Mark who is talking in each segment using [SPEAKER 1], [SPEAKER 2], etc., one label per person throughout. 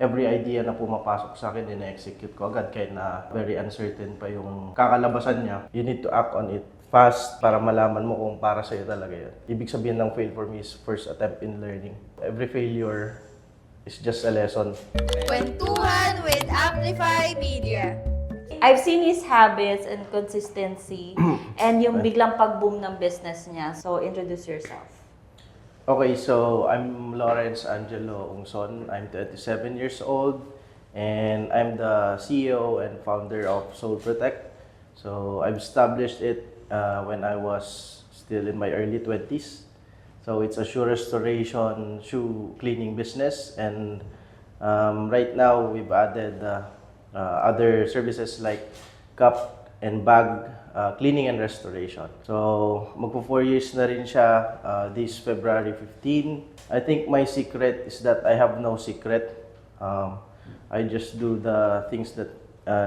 [SPEAKER 1] every idea na pumapasok sa akin, ina-execute ko agad kahit na very uncertain pa yung kakalabasan niya. You need to act on it fast para malaman mo kung para sa'yo talaga yun. Ibig sabihin ng fail for me is first attempt in learning. Every failure is just a lesson.
[SPEAKER 2] Kwentuhan with Amplify Media.
[SPEAKER 3] I've seen his habits and consistency and yung biglang pag-boom ng business niya. So, introduce yourself.
[SPEAKER 1] Okay, so I'm Lawrence Angelo Ungson. I'm 27 years old and I'm the CEO and founder of Soul Protect. So I've established it when I was still in my early 20s. So it's a shoe restoration, shoe cleaning business, and right now we've added other services like cup and bag cleaning and restoration. So, magpo 4 years na rin siya this February 15. I think my secret is that I have no secret. I just do the things that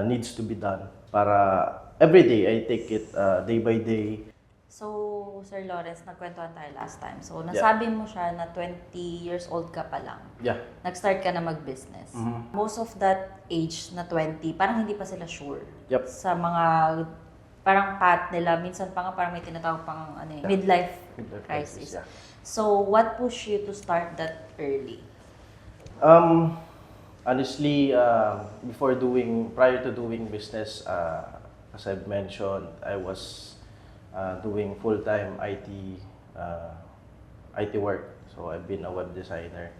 [SPEAKER 1] needs to be done. Para every day, I take it day by day.
[SPEAKER 3] So, Sir Lawrence, nagkwentuhan tayo last time. So, nasabi mo siya na 20 years old ka pa lang.
[SPEAKER 1] Yeah.
[SPEAKER 3] Nag-start ka na mag-business. Most of that age na 20, parang hindi pa sila sure.
[SPEAKER 1] Yep.
[SPEAKER 3] Sa mga parang path nila. Minsan pa nga parang may tinatawag pang midlife crisis.
[SPEAKER 1] Yeah.
[SPEAKER 3] So, what pushed you to start that early?
[SPEAKER 1] Honestly, prior to doing business, as I've mentioned, I was doing full-time IT work. So I've been a web designer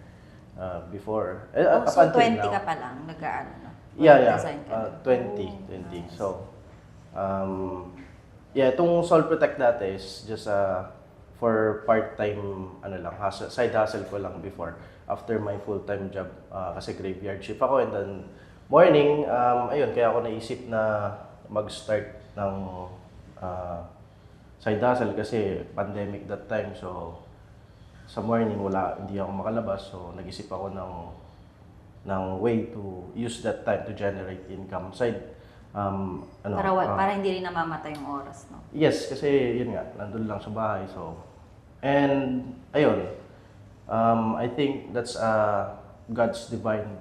[SPEAKER 1] before. Up
[SPEAKER 3] So,
[SPEAKER 1] until
[SPEAKER 3] 20
[SPEAKER 1] now.
[SPEAKER 3] ka pa lang, nag-ano na?
[SPEAKER 1] Yeah.
[SPEAKER 3] Design ka na?
[SPEAKER 1] 20.
[SPEAKER 3] Nice.
[SPEAKER 1] So, itong Soul Protect dati is just for part-time, side hustle ko lang before. After my full-time job, kasi graveyard shift ako. And then, morning, kaya ako naisip na mag-start ng side hustle kasi pandemic that time. So, sa morning, hindi ako makalabas. So, nag-isip ako ng way to use that time to generate income.
[SPEAKER 3] Para hindi rin namamatay yung oras, no?
[SPEAKER 1] Yes, kasi yun nga, nandun lang sa bahay. So, and ayun, I think that's God's divine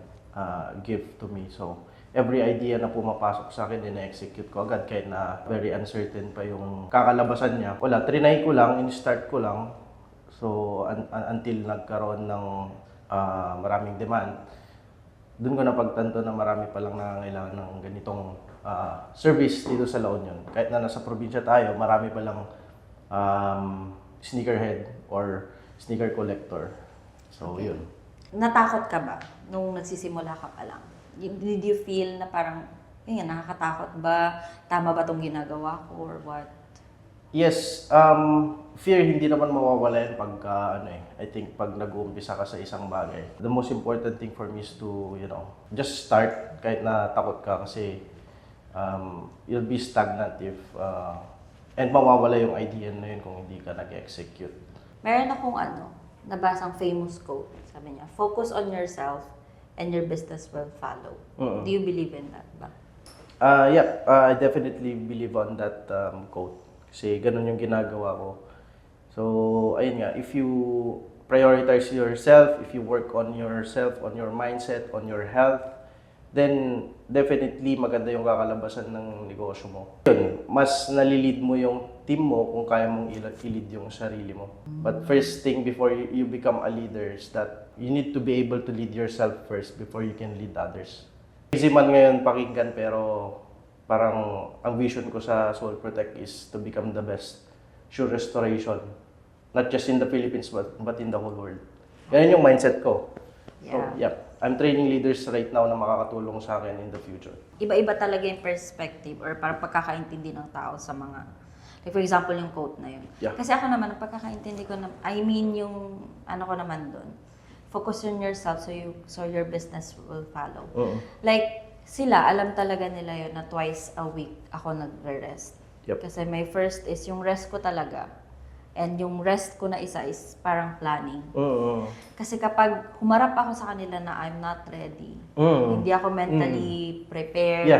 [SPEAKER 1] gift to me. So, every idea na pumapasok sa akin, ina-execute ko agad kahit na very uncertain pa yung kakalabasan niya. Wala, trinay ko lang, in-start ko lang. So, until nagkaroon ng maraming demand, doon ko napagtanto na marami palang nangangailangan ng ganitong service dito sa La Union. Kahit na nasa probinsya tayo, marami palang sneakerhead or sneaker collector. So,
[SPEAKER 3] Okay.
[SPEAKER 1] yun.
[SPEAKER 3] Natakot ka ba nung nagsisimula ka pa lang? Did you feel na parang, nakakatakot ba? Tama ba itong ginagawa ko or what?
[SPEAKER 1] Yes, fear hindi naman mawawala yan pagka, I think pag nag-uumpisa ka sa isang bagay. The most important thing for me is to, just start kahit na takot ka kasi you'll be stagnant if, and mawawala yung idea na yun kung hindi ka nag-execute.
[SPEAKER 3] Meron akong nabasang famous quote. Sabi niya, focus on yourself and your business will follow. Do you believe in that ba?
[SPEAKER 1] I definitely believe on that quote. Kasi ganun yung ginagawa ko. So, ayun nga, if you prioritize yourself, if you work on yourself, on your mindset, on your health, then definitely maganda yung kakalabasan ng negosyo mo. Yun, mas nalilid mo yung team mo kung kaya mong i-lead yung sarili mo. But first thing before you become a leader is that you need to be able to lead yourself first before you can lead others. Easy man ngayon pakinggan pero parang ang vision ko sa Soul Protect is to become the best shoe restoration. Not just in the Philippines but in the whole world. Yan yung mindset ko. So, I'm training leaders right now na makakatulong sa akin in the future.
[SPEAKER 3] Iba-iba talaga yung perspective or parang pagkakaintindi ng tao sa mga, like for example, yung quote na yun.
[SPEAKER 1] Yeah.
[SPEAKER 3] Kasi ako naman, ang pagkakaintindi ko, yung ko naman doon, focus on yourself so your business will follow. Like, sila, alam talaga nila yun na twice a week ako nagre-rest.
[SPEAKER 1] Yep.
[SPEAKER 3] Kasi my first is yung rest ko talaga. And yung rest ko na isa is parang planning. Kasi kapag humarap ako sa kanila na I'm not ready, hindi ako mentally prepared,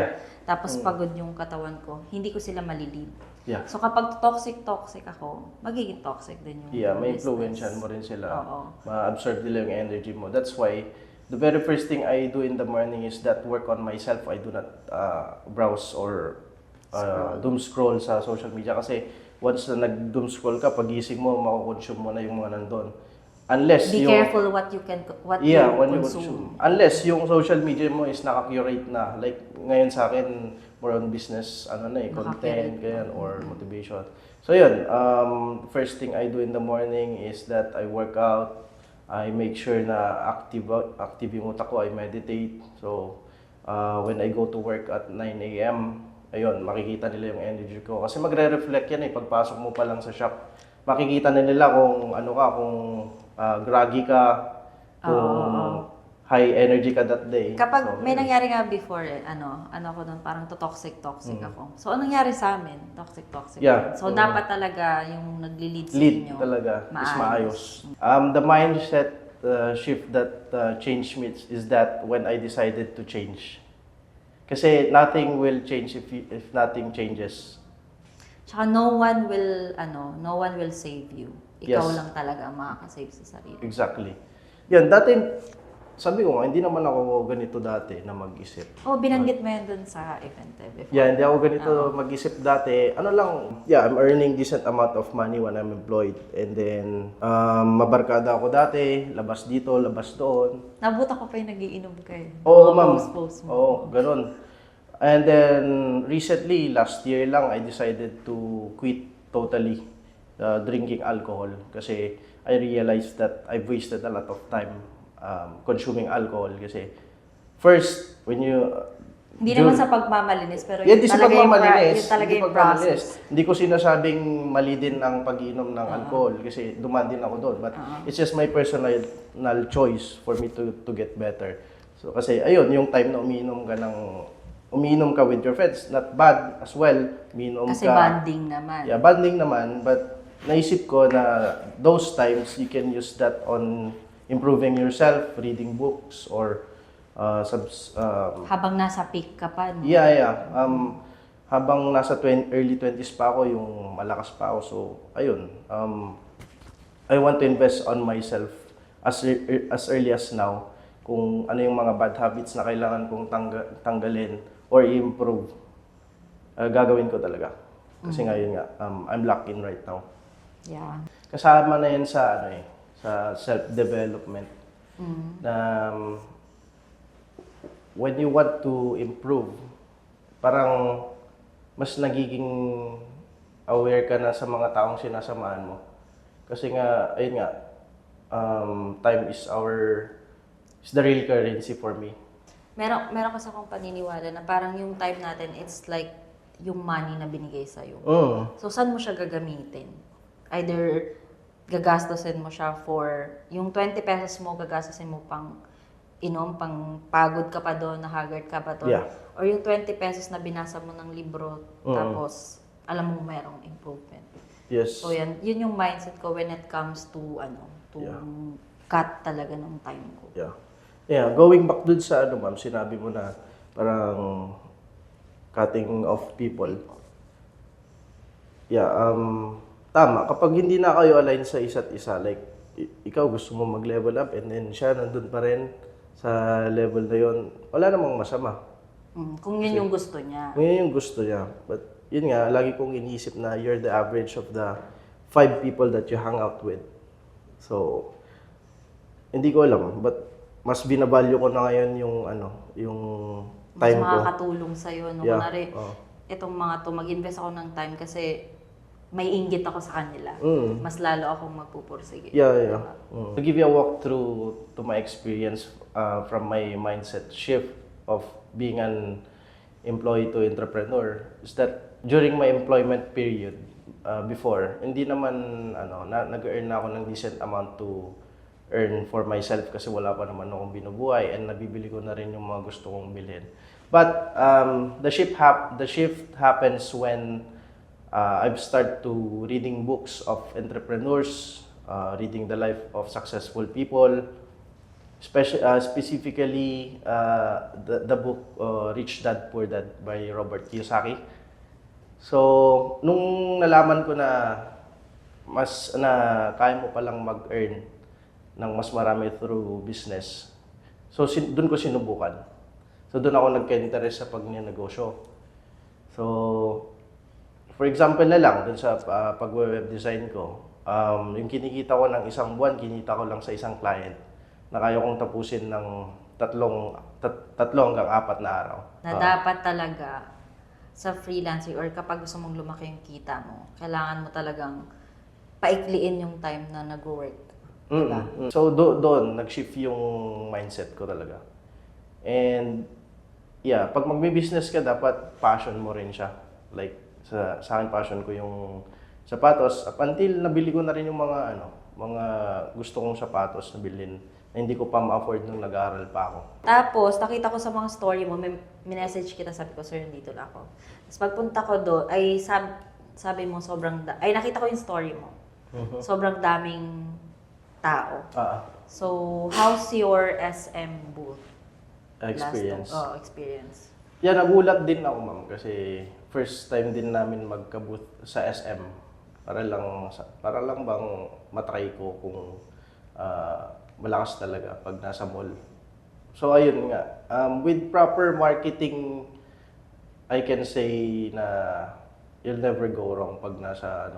[SPEAKER 3] tapos pagod yung katawan ko, hindi ko sila malilid.
[SPEAKER 1] Yeah.
[SPEAKER 3] So kapag toxic ako, magiging toxic din yung
[SPEAKER 1] may
[SPEAKER 3] business.
[SPEAKER 1] influensyan mo rin sila.
[SPEAKER 3] Oo.
[SPEAKER 1] Ma-absorb nila yung energy mo. That's why the very first thing I do in the morning is that work on myself. I do not browse or doom scroll sa social media kasi once na nag-doom scroll ka, pagising mo, mako-consume mo na yung mga nandun. Unless
[SPEAKER 3] Be
[SPEAKER 1] yung...
[SPEAKER 3] careful what you
[SPEAKER 1] when you
[SPEAKER 3] consume.
[SPEAKER 1] consume. Unless yung social media mo is naka-curate na. Like, ngayon sa akin, more on business, content, ganyan, or motivation. So yun, first thing I do in the morning is that I work out. I make sure na active yung utak ko. I meditate. So, when I go to work at 9 a.m., ayun, makikita nila yung energy ko. Kasi magre-reflect yan pagpasok mo pa lang sa shop. Makikita na nila kung kung groggy ka, kung high energy ka that day.
[SPEAKER 3] Kapag may nangyari nga before, ako nun, parang toxic ako. So, anong nangyari sa amin? Toxic.
[SPEAKER 1] Yeah.
[SPEAKER 3] So, dapat talaga yung nagli-lead sa
[SPEAKER 1] Lead
[SPEAKER 3] inyo.
[SPEAKER 1] talaga is maayos. The mindset shift that changed me is that when I decided to change. Kasi nothing will change if nothing changes.
[SPEAKER 3] Tsaka no one will save you. Ikaw
[SPEAKER 1] Yes.
[SPEAKER 3] lang talaga ang makakasave sa sarili.
[SPEAKER 1] Exactly. Yan, dati, sabi ko nga, hindi naman ako ganito dati na mag-isip.
[SPEAKER 3] Binanggit mo yan dun sa event before.
[SPEAKER 1] Yeah, hindi ako ganito mag-isip dati. I'm earning decent amount of money when I'm employed. And then, mabarkada ako dati, labas dito, labas doon.
[SPEAKER 3] Nabuta ko pa yung nagiinom kayo.
[SPEAKER 1] Oo, ma'am.
[SPEAKER 3] Post mo.
[SPEAKER 1] Oo, ganun. And then, recently, last year lang, I decided to quit totally drinking alcohol. Kasi I realized that I've wasted a lot of time consuming alcohol. Kasi, first, when you...
[SPEAKER 3] Hindi naman sa pagmamalinis, pero
[SPEAKER 1] Hindi sa pagmamalinis.
[SPEAKER 3] yun talaga
[SPEAKER 1] Hindi
[SPEAKER 3] yung
[SPEAKER 1] pagmamalinis.
[SPEAKER 3] process.
[SPEAKER 1] Hindi ko sinasabing mali din ang pag-inom ng alcohol kasi duman din ako doon. But it's just my personal choice for me to get better. So kasi ayun, yung time na umiinom ka with your friends, not bad as well. Umiinom
[SPEAKER 3] Kasi
[SPEAKER 1] ka.
[SPEAKER 3] bonding naman.
[SPEAKER 1] Yeah, bonding naman. But naisip ko na those times you can use that on improving yourself, reading books, or
[SPEAKER 3] Habang nasa peak ka pa, no?
[SPEAKER 1] Yeah. Habang nasa early 20s pa ako, yung malakas pa ako. So, ayun. I want to invest on myself as early as now. Kung ano yung mga bad habits na kailangan kong tanggalin or improve, gagawin ko talaga. Kasi ngayon nga, I'm locked in right now.
[SPEAKER 3] Yeah.
[SPEAKER 1] Kasama na yan sa sa self-development. Na when you want to improve, parang mas nagiging aware ka na sa mga taong sinasamahan mo. Kasi nga, ayun nga, time is the real currency for me.
[SPEAKER 3] Meron kasi akong paniniwala na parang yung time natin, it's like yung money na binigay sa'yo. So, saan mo siya gagamitin? Either gagastosin mo siya for, yung 20 pesos mo, gagastosin mo pang pang pagod ka pa doon, nahagard ka pa doon.
[SPEAKER 1] Yeah.
[SPEAKER 3] Or yung 20 pesos na binasa mo ng libro, tapos alam mo mayroong improvement.
[SPEAKER 1] Yes.
[SPEAKER 3] So yun yung mindset ko when it comes to cut talaga ng time ko.
[SPEAKER 1] Yeah, going back dun sa ma'am, sinabi mo na parang cutting off people. Yeah, tama. Kapag hindi na kayo align sa isa't isa, like ikaw gusto mo mag-level up and then siya nandun pa rin sa level na yun, wala namang masama.
[SPEAKER 3] Kung yun yung gusto niya.
[SPEAKER 1] Kung yun yung gusto niya. But yun nga, lagi kong iniisip na you're the average of the 5 people that you hang out with. So, hindi ko alam. But mas binavalue ko na ngayon yung time
[SPEAKER 3] mas
[SPEAKER 1] ko.
[SPEAKER 3] makakatulong sa'yo. No?
[SPEAKER 1] Yeah.
[SPEAKER 3] Kunwari, itong mga to, mag-invest ako ng time kasi may inggit ako sa kanila. Mas lalo akong magpupursige.
[SPEAKER 1] Yeah. To give you a walkthrough to my experience from my mindset shift of being an employee to entrepreneur is that during my employment period before, hindi naman nag-earn na ako ng decent amount to earn for myself kasi wala pa naman akong binubuhay and nabibili ko na rin yung mga gusto kong bilhin. But the shift happens when I've started to reading books of entrepreneurs, reading the life of successful people, specifically the book Rich Dad Poor Dad by Robert Kiyosaki. So, nung nalaman ko na kaya mo palang mag-earn ng mas marami through business. So, doon ko sinubukan. So, doon ako nagka-interest sa pagnenegosyo. So, for example na lang, doon sa pag-web design ko, yung kinikita ko ng isang buwan, kinita ko lang sa isang client na kaya kong tapusin ng tatlo hanggang 4 na araw.
[SPEAKER 3] Na dapat talaga sa freelancing or kapag gusto mong lumaki yung kita mo, kailangan mo talagang paikliin yung time na nag-work. Diba?
[SPEAKER 1] So, doon, nag-shift yung mindset ko talaga. And, yeah, pag magbe-business ka, dapat passion mo rin siya. Like, sa akin, passion ko yung sapatos. Up until nabili ko na rin yung mga gusto kong sapatos na bilhin na hindi ko pa ma-afford nung nag-aaral pa ako.
[SPEAKER 3] Tapos, nakita ko sa mga story mo, may message kita, sabi ko, sir, nandito na ako. Tapos pagpunta ko doon, ay sabi mo, nakita ko yung story mo. Sobrang daming tao. So, how's your SM booth?
[SPEAKER 1] Experience.
[SPEAKER 3] Experience.
[SPEAKER 1] Yeah, nagulat din ako, ma'am, kasi first time din namin magka-booth sa SM. Para lang bang matry ko kung malakas talaga pag nasa mall. So ayun nga, with proper marketing, I can say na you'll never go wrong pag nasa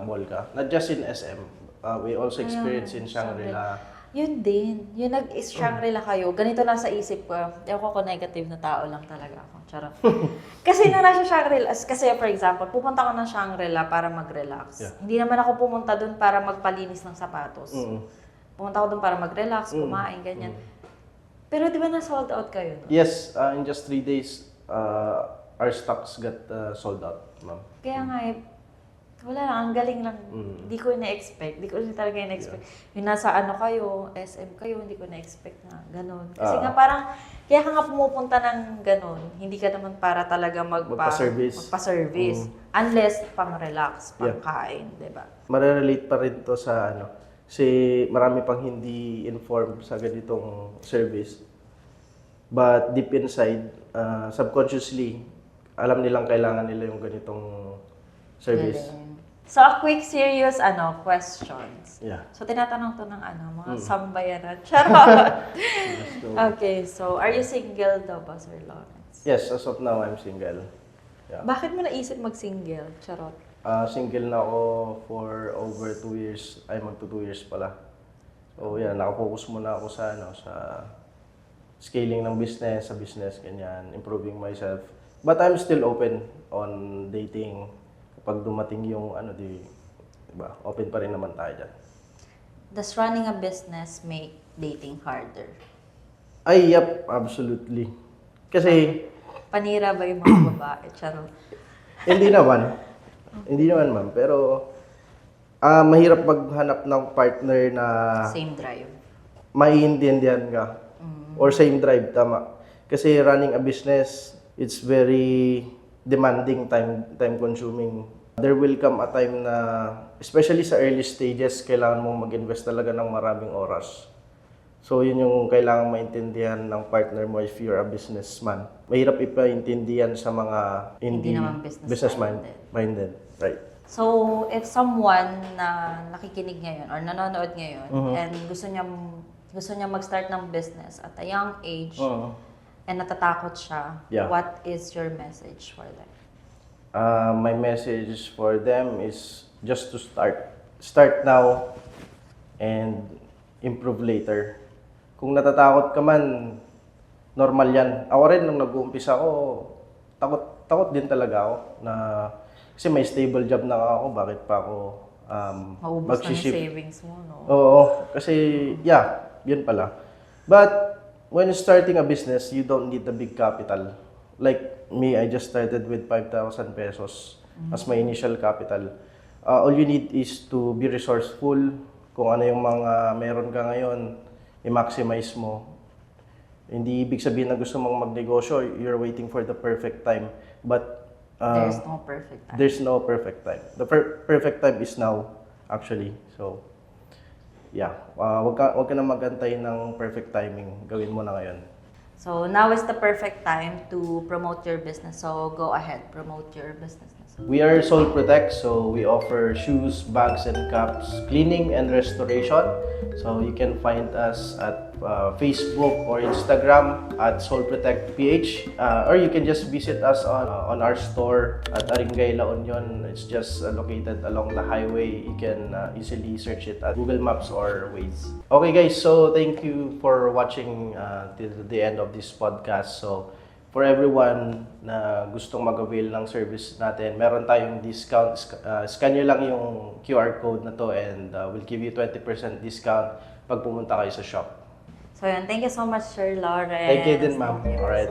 [SPEAKER 1] mall ka. Not just in SM, we also experience in Shangri-La.
[SPEAKER 3] Yun din. Yung nag-Shangri-La kayo, ganito lang sa isip ko. Ewan ko negative na tao lang talaga ako. Charot. Kasi nung nasa Shangri-La, kasi for example, pupunta ako ng Shangri-La para mag-relax.
[SPEAKER 1] Yeah.
[SPEAKER 3] Hindi naman ako pumunta doon para magpalinis ng sapatos. Pumunta ako doon para mag-relax, kumain, ganyan. Pero di ba na-sold out kayo? No?
[SPEAKER 1] Yes, in just 3 days, our stocks got sold out, ma'am.
[SPEAKER 3] Kaya nga wala lang, ang galing lang. Hindi ko na-expect. Hindi ko talaga na-expect. Yung nasa kayo, SM kayo, hindi ko na-expect na gano'n. Kasi nga parang, kaya ka nga pumupunta ng gano'n, hindi ka naman para talaga magpa-service. Unless pang-relax, pang-kain, di ba?
[SPEAKER 1] Marerelate pa rin to sa kasi marami pang hindi informed sa ganitong service. But deep inside, subconsciously, alam nilang kailangan nila yung ganitong service.
[SPEAKER 3] So, a quick, serious, questions.
[SPEAKER 1] Yeah.
[SPEAKER 3] So, tinatanong to ng mga sambayaran. Charot! Okay, so, are you single daw ba, Sir Lawrence?
[SPEAKER 1] Yes, as of now, I'm single. Yeah.
[SPEAKER 3] Sa mo naisip mag-single? Charot.
[SPEAKER 1] Single na ako for over 2 years. Ay, magto 2 years pala. So, yeah, nakafocus muna ako sa scaling ng business, sa business, ganyan, improving myself. But I'm still open on dating. Kapag dumating yung diba, open pa rin naman tayo dyan.
[SPEAKER 3] Does running a business make dating harder?
[SPEAKER 1] Ay, yep, absolutely. Kasi,
[SPEAKER 3] Panira ba yung mga babae? Charot.
[SPEAKER 1] hindi naman. Hindi naman, ma'am. Pero, mahirap maghanap ng partner na
[SPEAKER 3] Same drive.
[SPEAKER 1] maiintindihan ka. Or same drive, tama. Kasi running a business, it's very demanding, time consuming. There will come a time na, especially sa early stages, kailangan mo mag-invest talaga ng maraming oras. So, yun yung kailangan maintindihan ng partner mo if you're a businessman. Mahirap ipaintindihan sa mga
[SPEAKER 3] Hindi naman
[SPEAKER 1] business-minded. Right.
[SPEAKER 3] So, if someone na nakikinig ngayon or nanonood ngayon and gusto niya mag-start ng business at a young age and natatakot siya, what is your message for them?
[SPEAKER 1] My message for them is just to start. Start now and improve later. Kung natatakot ka man, normal yan. Ako rin, nung nag-uumpisa ako, takot din talaga ako na kasi may stable job na ako, bakit pa ako
[SPEAKER 3] Maubos na yung savings mo, no?
[SPEAKER 1] Oo, kasi yun pala. But when starting a business, you don't need a big capital. Like me, I just started with 5,000 pesos as my initial capital. All you need is to be resourceful. Kung ano yung mga meron ka ngayon, i-maximize mo. Hindi ibig sabihin na gusto mong magnegosyo, you're waiting for the perfect time. But
[SPEAKER 3] there's no perfect time.
[SPEAKER 1] There's no perfect time. The perfect time is now, actually. So, wag ka na magantay ng perfect timing. Gawin mo na ngayon.
[SPEAKER 3] So, now is the perfect time to promote your business. So, go ahead, promote your business.
[SPEAKER 1] We are Soul Protect, so we offer shoes, bags, and caps, cleaning and restoration. So you can find us at Facebook or Instagram at Soul Protect PH, or you can just visit us on our store at Aringay La Union. It's just located along the highway. You can easily search it at Google Maps or Waze. Okay guys, so thank you for watching till the end of this podcast. So for everyone na gustong mag-avail ng service natin, meron tayong discount. Scan nyo lang yung QR code na to and we'll give you 20% discount pag pumunta kayo sa shop.
[SPEAKER 3] So yun, thank you so much, Sir Lawrence.
[SPEAKER 1] Thank you din, ma'am. Alright.